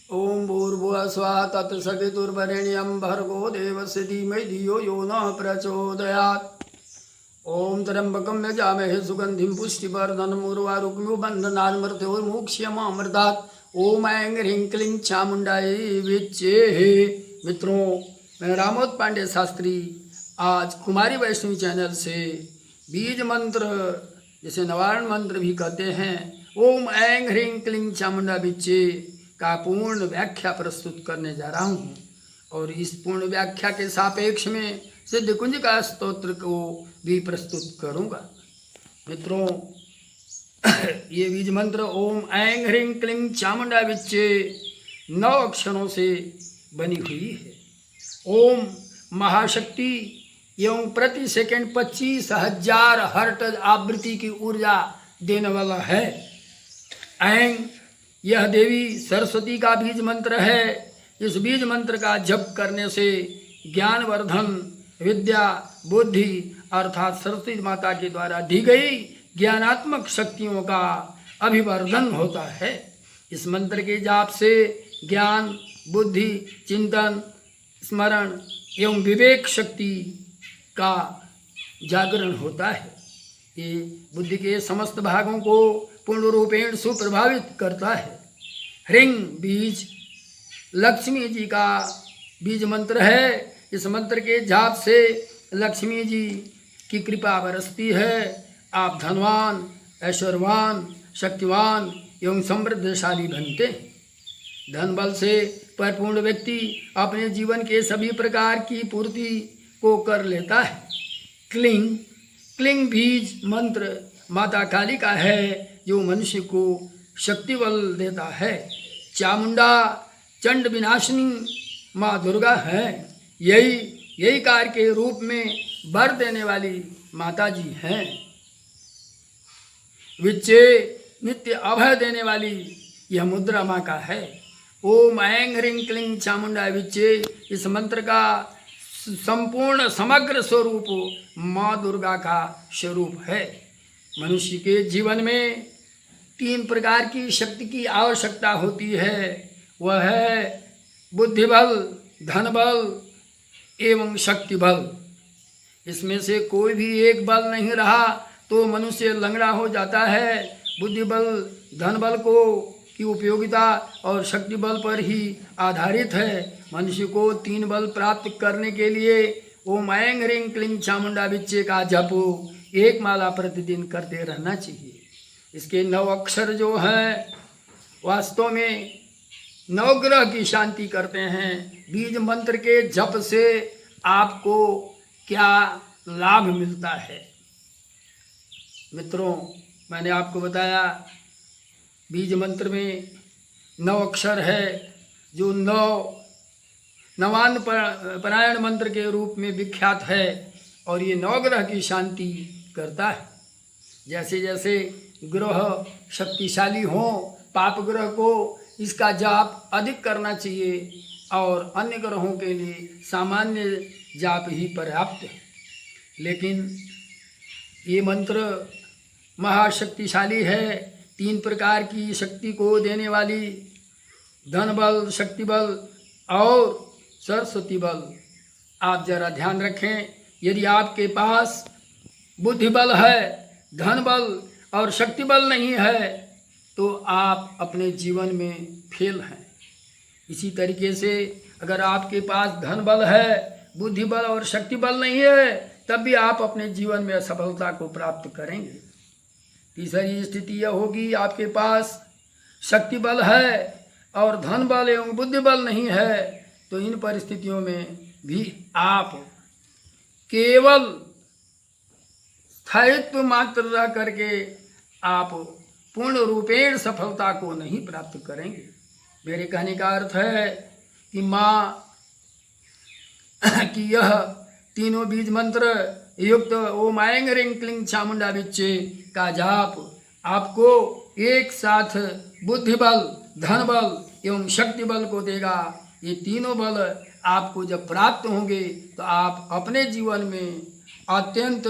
ओम भूर्भुवः स्वः तत्सवितुर्वरेण्यं भर्गो देवस्य धीमहि धियो यो नः प्रचोदयात्। ओम त्र्यंबकं यजामहे सुगंधिं पुष्टिवर्धनम् उर्वारुकमिव बन्धनात् मृत्योर्मुक्ष्यमामृतात्। ओम ऐं ह्रीं क्लीं चामुंडायै विच्चे। मित्रों, मैं रामोद पांडे शास्त्री आज कुमारी वैष्णवी चैनल से बीज मंत्र, जिसे निवारण मंत्र भी कहते हैं, ओम ऐं ह्रीं क्लीं चामुंडा विच्चे का पूर्ण व्याख्या प्रस्तुत करने जा रहा हूँ। और इस पूर्ण व्याख्या के सापेक्ष में सिद्ध कुंज का स्तोत्र को भी प्रस्तुत करूँगा। मित्रों, ये बीज मंत्र ओम ऐं ह्रीं क्लीं चामुंडा विच्चे 9 अक्षरों से बनी हुई है। ओम महाशक्ति एवं प्रति सेकंड 25,000 हर्ट्ज आवृत्ति की ऊर्जा देने वाला है। ऐं, यह देवी सरस्वती का बीज मंत्र है। इस बीज मंत्र का जप करने से ज्ञानवर्धन, विद्या, बुद्धि अर्थात सरस्वती माता के द्वारा दी गई ज्ञानात्मक शक्तियों का अभिवर्धन होता है। इस मंत्र के जाप से ज्ञान, बुद्धि, चिंतन, स्मरण एवं विवेक शक्ति का जागरण होता है। ये बुद्धि के समस्त भागों को पूर्ण रूपेण सुप्रभावित करता है। ह्रीं बीज लक्ष्मी जी का बीज मंत्र है। इस मंत्र के जाप से लक्ष्मी जी की कृपा बरसती है। आप धनवान, ऐश्वर्यवान, शक्तिवान एवं समृद्धशाली बनते हैं। धन बल से परिपूर्ण व्यक्ति अपने जीवन के सभी प्रकार की पूर्ति को कर लेता है। क्लीं, क्लीं बीज मंत्र माता काली का है, जो मनुष्य को शक्ति बल देता है। चामुंडा चंड विनाशिनी माँ दुर्गा है। यही कार्य के रूप में वर देने वाली माता जी हैं। विच्चे नित्य अभय देने वाली यह मुद्रा माँ का है। ओम ऐं ह्रीं क्लीं चामुंडा विच्चे, इस मंत्र का संपूर्ण समग्र स्वरूप माँ दुर्गा का स्वरूप है। मनुष्य के जीवन में 3 प्रकार की शक्ति की आवश्यकता होती है। वह है बुद्धि बल, धन बल एवं शक्ति बल। इसमें से कोई भी एक बल नहीं रहा तो मनुष्य लंगड़ा हो जाता है। बुद्धि बल, धन बल की उपयोगिता और शक्ति बल पर ही आधारित है। मनुष्य को 3 बल प्राप्त करने के लिए ओम ऐं ह्रीं क्लीं चामुंडा विच्चे का जप 1 माला प्रतिदिन करते रहना चाहिए। इसके 9 अक्षर जो हैं वास्तव में 9 ग्रह की शांति करते हैं। बीज मंत्र के जप से आपको क्या लाभ मिलता है? मित्रों, मैंने आपको बताया बीज मंत्र में 9 अक्षर है, जो 9 परायण मंत्र के रूप में विख्यात है। और ये 9 ग्रह की शांति करता है। जैसे जैसे ग्रह शक्तिशाली हों, पाप ग्रह को इसका जाप अधिक करना चाहिए और अन्य ग्रहों के लिए सामान्य जाप ही पर्याप्त है। लेकिन ये मंत्र महाशक्तिशाली है। 3 प्रकार की शक्ति को देने वाली धन बल, शक्ति बल और सरस्वती बल। आप जरा ध्यान रखें, यदि आपके पास बुद्धि बल है, धन बल और शक्ति बल नहीं है तो आप अपने जीवन में फेल हैं। इसी तरीके से अगर आपके पास धन बल है, बुद्धि बल और शक्ति बल नहीं है, तब भी आप अपने जीवन में असफलता को प्राप्त करेंगे। तीसरी स्थिति यह होगी, आपके पास शक्ति बल है और धन बल एवं बुद्धि बल नहीं है, तो इन परिस्थितियों में भी आप केवल स्थायित्व मात्र रह करके आप पूर्ण रूपेण सफलता को नहीं प्राप्त करेंगे। मेरे कहने का अर्थ है कि माँ की यह तीनों बीज मंत्र युक्त ओम ऐं ह्रीं क्लीं चामुंडा विच्चे का जाप आपको एक साथ बुद्धि बल, धन बल एवं शक्ति बल को देगा। ये तीनों बल आपको जब प्राप्त होंगे तो आप अपने जीवन में अत्यंत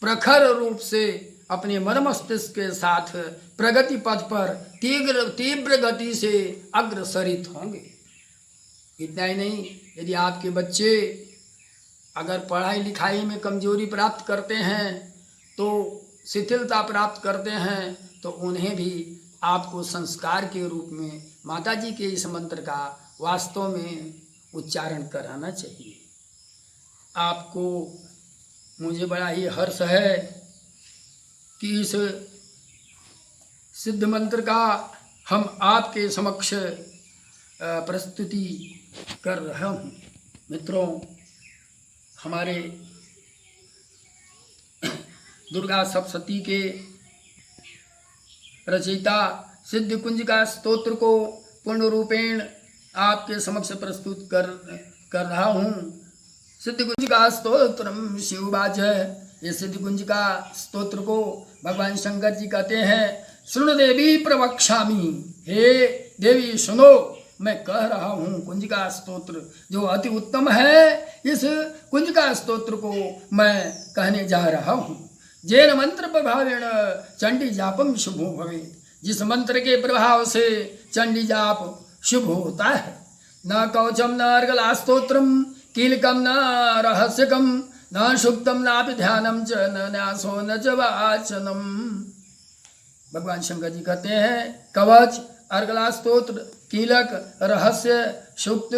प्रखर रूप से अपने मन मस्तिष्क के साथ प्रगति पथ पर तीव्र गति से अग्रसरित होंगे। इतना ही नहीं, यदि आपके बच्चे अगर पढ़ाई लिखाई में कमजोरी प्राप्त करते हैं, तो शिथिलता प्राप्त करते हैं, तो उन्हें भी आपको संस्कार के रूप में माता जी के इस मंत्र का वास्तव में उच्चारण कराना चाहिए। आपको मुझे बड़ा ही हर्ष है कि इस सिद्ध मंत्र का हम आपके समक्ष प्रस्तुति कर रहा हूँ। मित्रों, हमारे दुर्गा सप्तशती के रचयिता सिद्ध कुंजिका स्तोत्र को पूर्ण रूपेण आपके समक्ष प्रस्तुत कर रहा हूँ। सिद्ध कुंजिका स्तोत्रम शिववाच। ये सिद्ध कुंजिका स्तोत्र को भगवान शंकर जी कहते हैं, सुन देवी प्रवक्ष्यामि, हे देवी सुनो, मैं कह रहा हूँ कुंजिका स्तोत्र जो अति उत्तम है, इस कुंजिका स्तोत्र को मैं कहने जा रहा हूँ। जैन मंत्र प्रभावेण चंडी जापम शुभो भवेत्। जिस मंत्र के प्रभाव से चंडी जाप शुभ होता है। न कवचम न अर्गला स्तोत्रम कीलकम न रहस्यकम न सुक्तम नापि ध्यानम च न न्यासो न च वाचनम। भगवान शंकर जी कहते हैं, कवच, अर्गला स्तोत्र, कीलक, रहस्य, सुक्त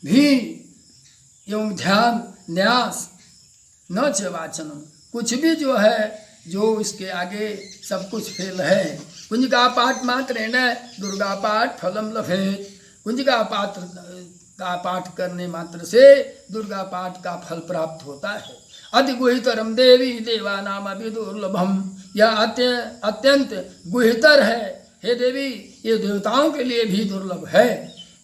भी एवं ध्यान, न्यास, न च वाचनम, कुछ भी जो है, जो इसके आगे सब कुछ फेल है। कुंजिका पाठ मात्रेण दुर्गा पाठ फलम लभेत। कुंजिका पाठ का पाठ करने मात्र से दुर्गा पाठ का फल प्राप्त होता है। अति गुहितरम देवी देवानाम अभी दुर्लभम। यह अत्यंत गुहितर है, हे देवी, ये देवताओं के लिए भी दुर्लभ है।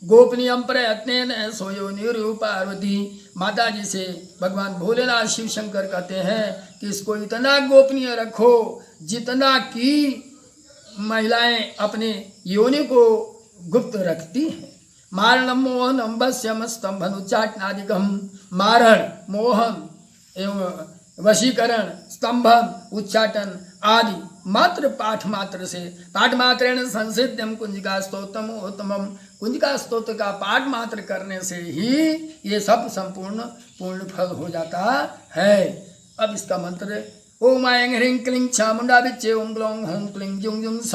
गोपनीयम प्रयत्न सोयो निरु पार्वती। माता जी से भगवान भोलेनाथ शिव शंकर कहते हैं कि इसको इतना गोपनीय रखो जितना कि महिलाएं अपने योनि को गुप्त रखती हैं। मारणम मोहनम वश्यम स्तंभन उच्चाटनादिकम। मारण, मोहन एवं वशीकरण, स्तंभन, उच्चाटन आदि मात्र पाठ मात्र से, पाठ मात्रेण संसिध्यम कुंजिका स्तोत्रम उत्तमम। कुंजिका स्तोत्र का पाठ मात्र करने से ही ये सब पूर्ण फल हो जाता है। अब इसका मंत्र ओम ऐं ह्रीं क्लीं चामुंडा बिच्चे ओम ग्लौं हूं क्लीं जुं जुं स।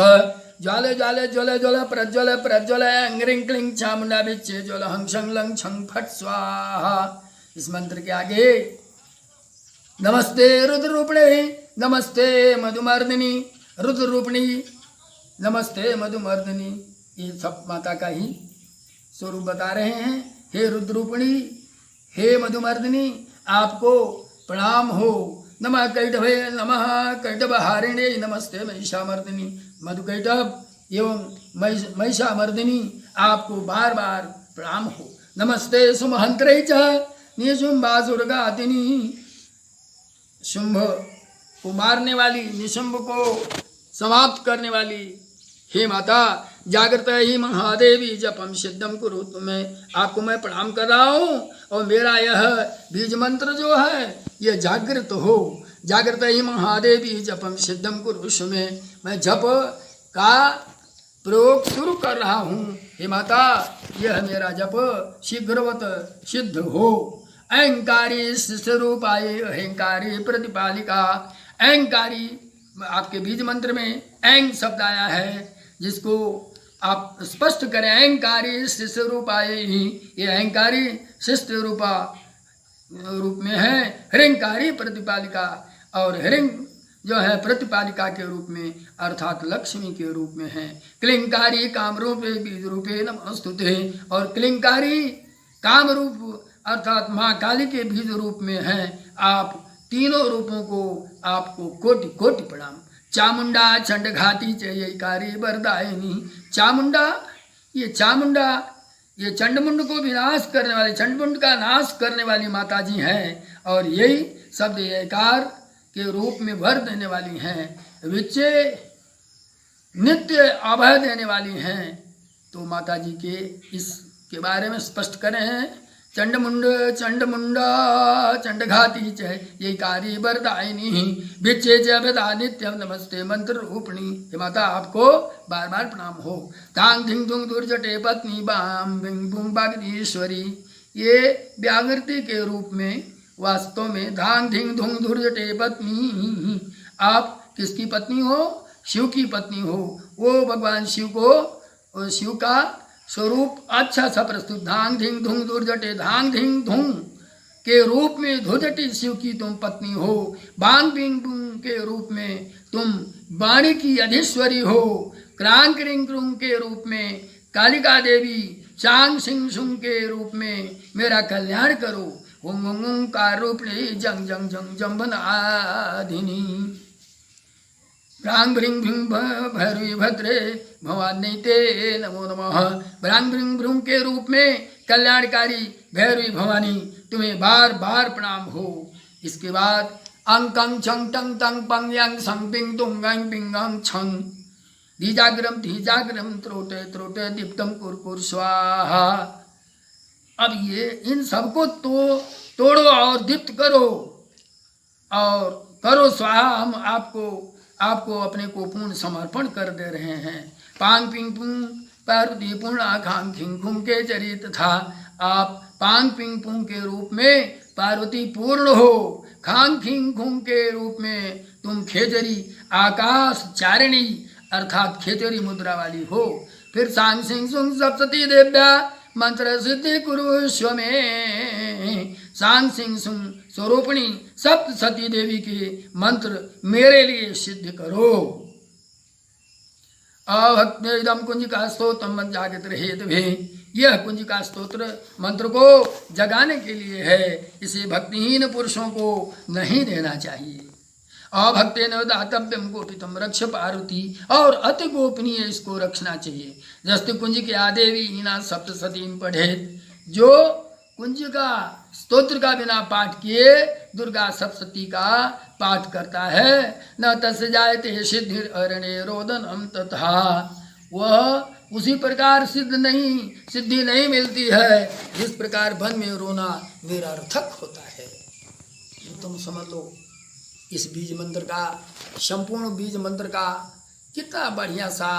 ज्वाले ज्वाले ज्वले ज्वले प्रज्वले प्रज्वले ऐं ह्रीं क्लीं चामुंडा बिच्चे ज्वल हं शं लं छं फट स्वाहा। इस मंत्र के आगे नमस्ते रुद्ररूपिणे, नमस्ते मधुमर्दिनी, रुद्ररूपिणी, नमस्ते मधुमर्दिनी, ये सब माता का ही स्वरूप बता रहे हैं। हे रुद्ररूपिणी, हे मधुमर्दिनी, आपको प्रणाम हो। नमः कैटभे नमः कैटभहारिणे, नमस्ते महिषामर्दिनी। मधुकैटभ एवं महिषामर्दिनी, आपको बार बार प्रणाम हो। नमस्ते सुमहंत्रे च निशुंभासुरघातिनी। शुंभ को मारने वाली, निशुंभ को समाप्त करने वाली हे माता, जागृत ही महादेवी जपम सिद्धम कुरु। तुम्हें आपको मैं प्रणाम कर रहा हूँ और मेरा यह बीज मंत्र जो है यह जागृत हो। जागृत ही महादेवी जपम सिद्धम कुरु में मैं जप का प्रयोग शुरू कर रहा हूँ। हे माता, यह मेरा जप शीघ्रवत सिद्ध हो। अहंकारी स्वरूपाय अहंकारी प्रतिपालिका। अहंकारी, आपके बीज मंत्र में ऐं शब्द आया है, जिसको आप स्पष्ट करें। अहंकारी शिष्य रूपाय ही, ये अहंकारी शिष्य रूप में है। ह्रींकारी प्रतिपालिका, और ह्रीं जो है प्रतिपालिका के रूप में अर्थात लक्ष्मी के रूप में है। क्लिंकारी काम रूपे बीज रूपे नमस्तुते, और क्लिंकारी काम रूप अर्थात माँ काली के बीज रूप में है। आप तीनों रूपों को आपको कोटि कोटि प्रणाम। चामुंडा चंडघाती चयकारी वरदायिनी। चामुंडा, ये चंडमुंड को विनाश करने वाली, चंडमुंड का नाश करने वाली माता जी हैं, और यही शब्द एकार के रूप में वर देने वाली हैं। विच्चे नित्य अभय देने वाली हैं। तो माता जी के इसके बारे में स्पष्ट करें हैं चंडमुंड चंडमुंडा चंडघाती च ये कारी वरदायिनी भिक्षे च अभदा नित्यम नमस्ते मंत्र रूपिणी। हे माता आपको बार बार प्रणाम हो। तांग धिंग धुंग दुर्जटे पत्नी बाम बिंग बुंग बागदीश्वरी। ये व्याकृति के रूप में वास्तव में धांग धिंग धुंग दुर्जटे पत्नी, आप किसकी पत्नी हो? शिव की पत्नी हो। वो भगवान शिव को, शिव का स्वरूप अच्छा सा प्रस्तुत। धांग धिंग धुंग दुर्जटे, धांग धिंग धुंग के रूप में धुर्जटी शिव की तुम पत्नी हो। बांग बिंग बुंग के रूप में तुम वाणी की अधीश्वरी हो। क्रांग क्रिंग क्रुंग के रूप में कालिका देवी, चांग सिंह सुंग के रूप में मेरा कल्याण करो। हुंग हुंग का रूपणी जंग जंग जंग जम्बन आधिनी। ब्रांग भृंग भृंग भैरवी भद्रे भवानी ते नमो नमः। ब्रांग भृंग भृंग के रूप में कल्याणकारी भैरवी भवानी तुम्हें बार बार प्रणाम हो। इसके बाद अंकं छंग टंग तंग पंग यांग संग पिंग तुंग अंग पिंग अंग छंग धीजाग्रम त्रोटे त्रोटे दीप्तम कुरकुर स्वाहा। अब ये इन सबको तोड़ो और दीप्त करो और करो स्वाहा। हम आपको अपने को पूर्ण समर्पण कर दे रहे हैं। पांग पिंग पुंग पार्वती पूर्ण आखांग खिंग खुंग के चरित था। आप पांग पिंग पुंग के रूप में पार्वती पूर्ण हो। खांग खिंग खुंग के रूप में तुम खेजरी आकाश चारिणी अर्थात खेचरी मुद्रा वाली हो। फिर सांग सिंह सुंग सप्तती देव्या मंत्र सिद्धि कुरुष्व में। सांग सिंह सुंग स्वरूपिणी सप्त सती देवी के मंत्र मेरे लिए सिद्ध करो। अभक्तम कुंजिका स्तोत्रम जागृत हेत भी, यह कुंजिका स्तोत्र मंत्र को जगाने के लिए है। इसे भक्तिहीन पुरुषों को नहीं देना चाहिए। अभक्तेन दातव्यम गोपितम रक्ष पार्वती, और अति गोपनीय इसको रखना चाहिए। जस्तु कुंजिका देवी हीना सप्तसतीम पढ़ेत, जो कुंजिका स्तोत्र का बिना पाठ किए दुर्गा सप्तशती का पाठ करता है, न तस् जायते सिद्धिर अरण्य रोदनम तथा, वह उसी प्रकार सिद्धि नहीं मिलती है जिस प्रकार वन में रोना निरर्थक होता है। तुम समझ लो इस बीज मंत्र का, संपूर्ण बीज मंत्र का कितना बढ़िया सा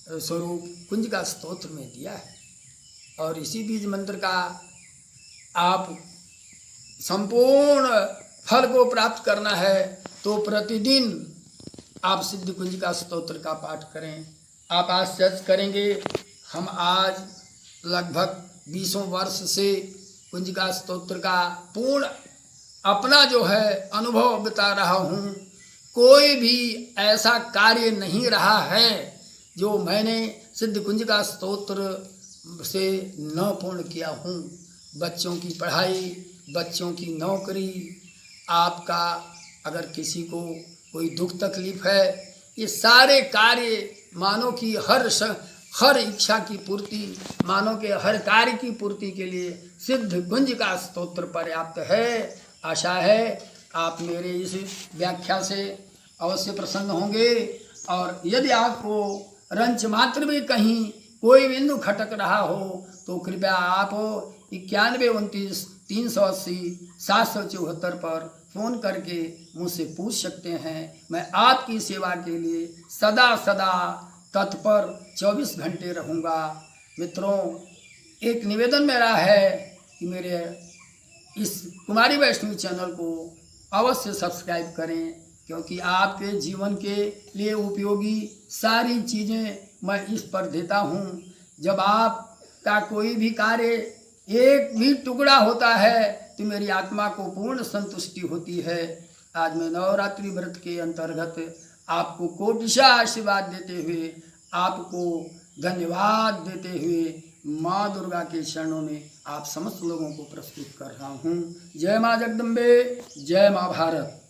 स्वरूप कुंजिका स्तोत्र में दिया है। और इसी बीज मंत्र का आप संपूर्ण फल को प्राप्त करना है तो प्रतिदिन आप सिद्ध कुंजिका स्तोत्र का पाठ करें। आप आश्चर्य करेंगे, हम आज लगभग 20 वर्ष से कुंजिका स्तोत्र का पूर्ण अपना जो है अनुभव बता रहा हूँ। कोई भी ऐसा कार्य नहीं रहा है जो मैंने सिद्ध कुंजिका स्तोत्र से न पूर्ण किया हूँ। बच्चों की पढ़ाई, बच्चों की नौकरी, आपका अगर किसी को कोई दुख तकलीफ है, ये सारे कार्य मानव की हर इच्छा की पूर्ति, मानव के हर कार्य की पूर्ति के लिए सिद्ध कुंजिका स्तोत्र पर्याप्त है। आशा है आप मेरे इस व्याख्या से अवश्य प्रसन्न होंगे। और यदि आपको रंच मात्र भी कहीं कोई बिंदु खटक रहा हो तो कृपया आप 9129 380 774 पर फ़ोन करके मुझसे पूछ सकते हैं। मैं आपकी सेवा के लिए सदा सदा तत्पर 24 घंटे रहूँगा। मित्रों, एक निवेदन मेरा है कि मेरे इस कुमारी वैष्णवी चैनल को अवश्य सब्सक्राइब करें, क्योंकि आपके जीवन के लिए उपयोगी सारी चीज़ें मैं इस पर देता हूँ। जब आपका कोई भी कार्य एक भी टुकड़ा होता है तो मेरी आत्मा को पूर्ण संतुष्टि होती है। आज मैं नवरात्रि व्रत के अंतर्गत आपको कोटिशा आशीर्वाद देते हुए, आपको धन्यवाद देते हुए माँ दुर्गा के चरणों में आप समस्त लोगों को प्रस्तुत कर रहा हूँ। जय माँ जगदम्बे, जय माँ भारत।